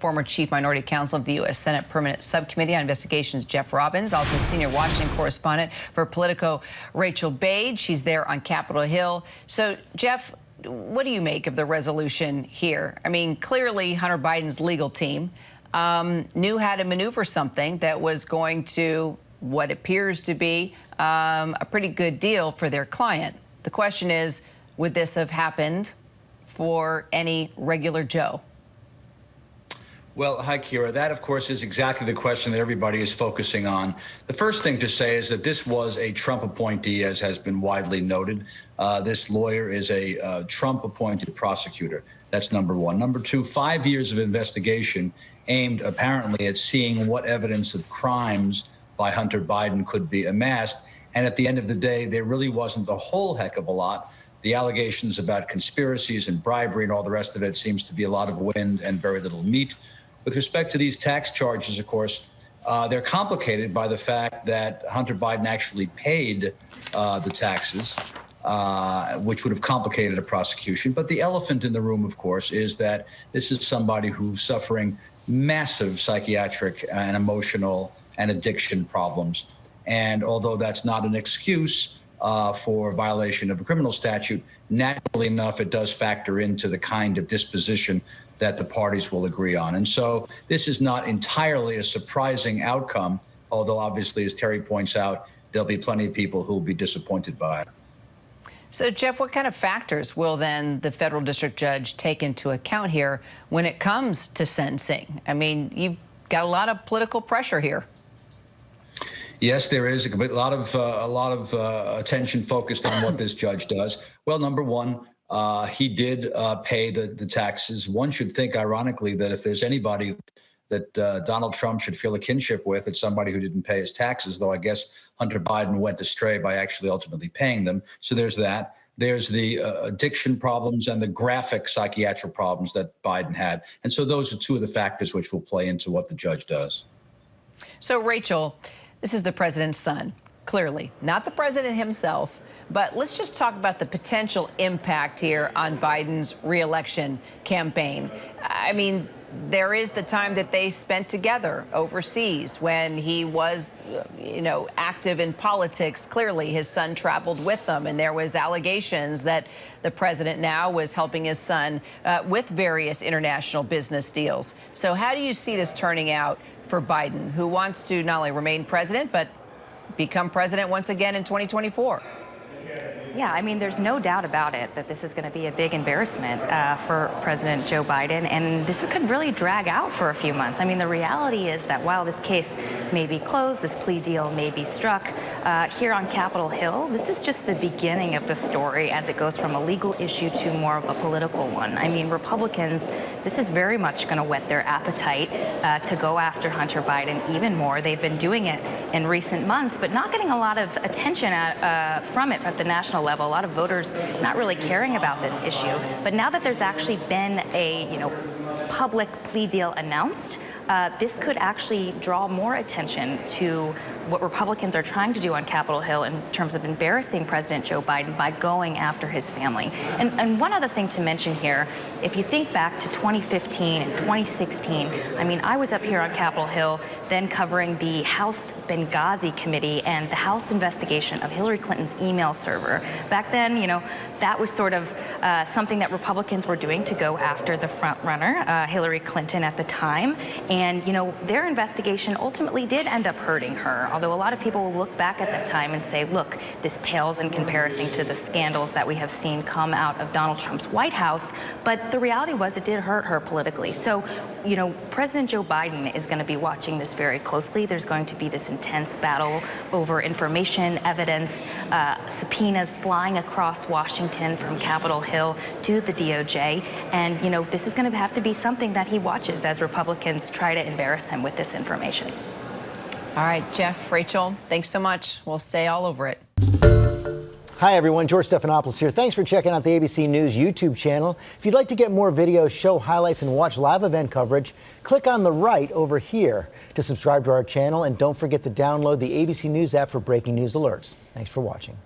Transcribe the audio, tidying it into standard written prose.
former chief minority counsel of the U.S. Senate Permanent Subcommittee on Investigations, Jeff Robbins, also senior Washington correspondent for Politico, Rachel Bade. She's there on Capitol Hill. So, Jeff, what do you make of the resolution here? I mean, clearly Hunter Biden's legal team knew how to maneuver something that was going to what appears to be a pretty good deal for their client. The question is, would this have happened for any regular Joe? Well, hi, Kira. That, of course, is exactly the question that everybody is focusing on. The first thing to say is that this was a Trump appointee, as has been widely noted. This lawyer is a Trump-appointed prosecutor. That's number one. Number two, 5 years of investigation aimed apparently at seeing what evidence of crimes by Hunter Biden could be amassed. And at the end of the day, there really wasn't a whole heck of a lot. The allegations about conspiracies and bribery and all the rest of it seems to be a lot of wind and very little meat. With respect to these tax charges, of course, they're complicated by the fact that Hunter Biden actually paid the taxes, which would have complicated a prosecution. But the elephant in the room, of course, is that this is somebody who's suffering massive psychiatric and emotional and addiction problems. And although that's not an excuse for violation of a criminal statute, naturally enough, it does factor into the kind of disposition that the parties will agree on. And so this is not entirely a surprising outcome, although obviously, as Terry points out, there'll be plenty of people who will be disappointed by it. So, Jeff, what kind of factors will then the federal district judge take into account here when it comes to sentencing? I mean, you've got a lot of political pressure here. Yes, there is a lot of attention focused on what this judge does. Well, number one, he did pay the taxes. One should think, ironically, that if there's anybody that Donald Trump should feel a kinship with, it's somebody who didn't pay his taxes, though I guess Hunter Biden went astray by actually ultimately paying them. So there's that. There's the addiction problems and the graphic psychiatric problems that Biden had. And so those are two of the factors which will play into what the judge does. So, Rachel, this is the president's son, clearly, not the president himself. But let's just talk about the potential impact here on Biden's reelection campaign. I mean, there is the time that they spent together overseas when he was, active in politics. Clearly, his son traveled with them, and there was allegations that the president now was helping his son with various international business deals. So how do you see this turning out for Biden, who wants to not only remain president, but become president once again in 2024? Yeah, I mean, there's no doubt about it that this is going to be a big embarrassment for President Joe Biden, and this could really drag out for a few months. I mean, the reality is that while this case may be closed, this plea deal may be struck here on Capitol Hill, this is just the beginning of the story as it goes from a legal issue to more of a political one. I mean, Republicans, this is very much going to whet their appetite to go after Hunter Biden even more. They've been doing it in recent months, but not getting a lot of attention from it at the national level. A lot of voters not really caring about this issue. But now that there's actually been a public plea deal announced, this could actually draw more attention to what Republicans are trying to do on Capitol Hill in terms of embarrassing President Joe Biden by going after his family. And one other thing to mention here, if you think back to 2015 and 2016, I mean, I was up here on Capitol Hill then covering the House Benghazi Committee and the House investigation of Hillary Clinton's email server. Back then, that was sort of something that Republicans were doing to go after the front runner, Hillary Clinton at the time. And, their investigation ultimately did end up hurting her. Although a lot of people will look back at that time and say, look, this pales in comparison to the scandals that we have seen come out of Donald Trump's White House. But the reality was it did hurt her politically. So, President Joe Biden is going to be watching this very closely. There's going to be this intense battle over information, evidence, subpoenas flying across Washington from Capitol Hill to the DOJ. And, this is going to have to be something that he watches as Republicans try to embarrass him with this information. All right, Jeff, Rachel, thanks so much. We'll stay all over it. Hi, everyone. George Stephanopoulos here. Thanks for checking out the ABC News YouTube channel. If you'd like to get more videos, show highlights, and watch live event coverage, click on the right over here to subscribe to our channel. And don't forget to download the ABC News app for breaking news alerts. Thanks for watching.